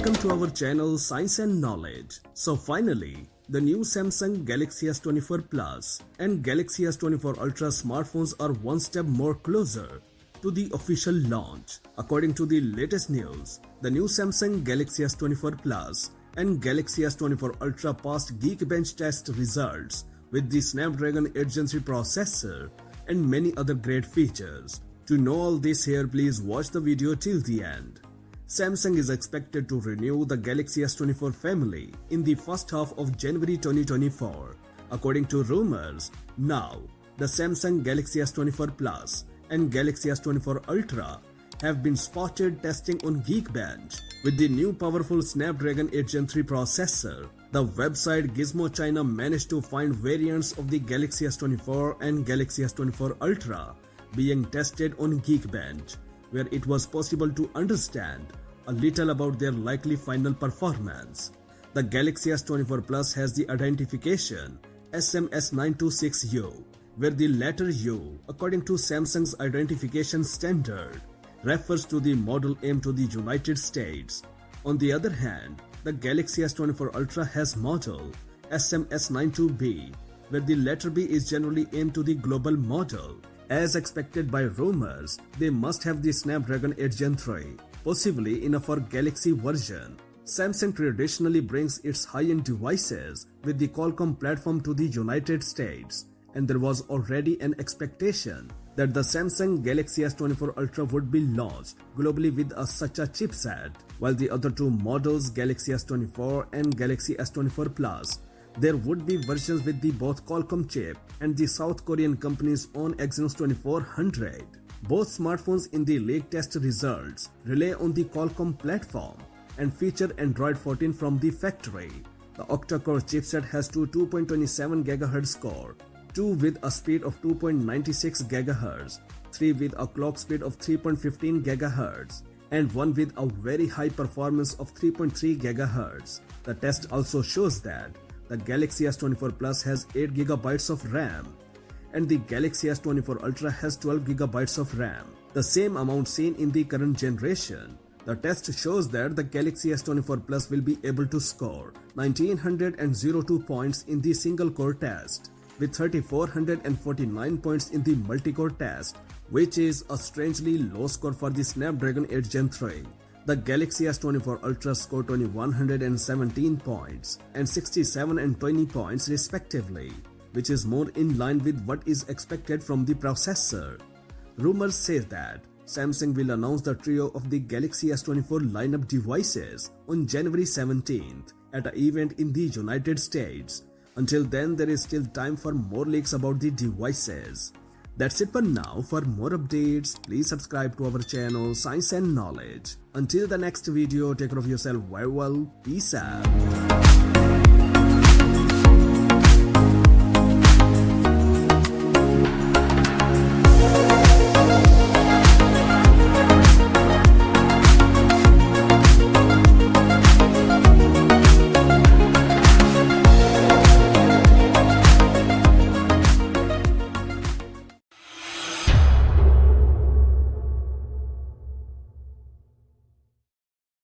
Welcome to our channel Science and Knowledge. So finally, the new Samsung Galaxy S24 Plus and Galaxy S24 Ultra smartphones are one step more closer to the official launch. According to the latest news, the new Samsung Galaxy S24 Plus and Galaxy S24 Ultra passed Geekbench test results with the Snapdragon 8 Gen 3 processor and many other great features. To know all this here, please watch the video till the end. Samsung is expected to renew the Galaxy S24 family in the first half of January 2024. According to rumors, now the Samsung Galaxy S24 Plus and Galaxy S24 Ultra have been spotted testing on Geekbench with the new powerful Snapdragon 8 Gen 3 processor. The website Gizmo China managed to find variants of the Galaxy S24 and Galaxy S24 Ultra being tested on Geekbench, where it was possible to understand a little about their likely final performance. The Galaxy S24 Plus has the identification SMS926U, where the letter U, according to Samsung's identification standard, refers to the model aimed to the United States. On the other hand, the Galaxy S24 Ultra has model SMS92B, where the letter B is generally aimed to the global model. As expected by rumors, they must have the Snapdragon 8 Gen 3, possibly in a for Galaxy version. Samsung traditionally brings its high-end devices with the Qualcomm platform to the United States, and there was already an expectation that the Samsung Galaxy S24 Ultra would be launched globally with such a chipset, while the other two models, Galaxy S24 and Galaxy S24 Plus, there would be versions with the both Qualcomm chip and the South Korean company's own Exynos 2400. Both smartphones in the leaked test results rely on the Qualcomm platform and feature Android 14 from the factory. The octa-core chipset has two 2.27 GHz core, two with a speed of 2.96 GHz, three with a clock speed of 3.15 GHz, and one with a very high performance of 3.3 GHz. The test also shows that the Galaxy S24 Plus has 8 GB of RAM and the Galaxy S24 Ultra has 12 GB of RAM, the same amount seen in the current generation. The test shows that the Galaxy S24 Plus will be able to score 1902 points in the single core test, with 3449 points in the multi-core test, which is a strangely low score for the Snapdragon 8 Gen 3. The Galaxy S24 Ultra scored 2117 points and 67 and 20 points respectively, which is more in line with what is expected from the processor. Rumors say that Samsung will announce the trio of the Galaxy S24 lineup devices on January 17th at an event in the United States. Until then, there is still time for more leaks about the devices. That's it for now. For more updates, please subscribe to our channel Science and Knowledge. Until the next video, take care of yourself very well. Peace out.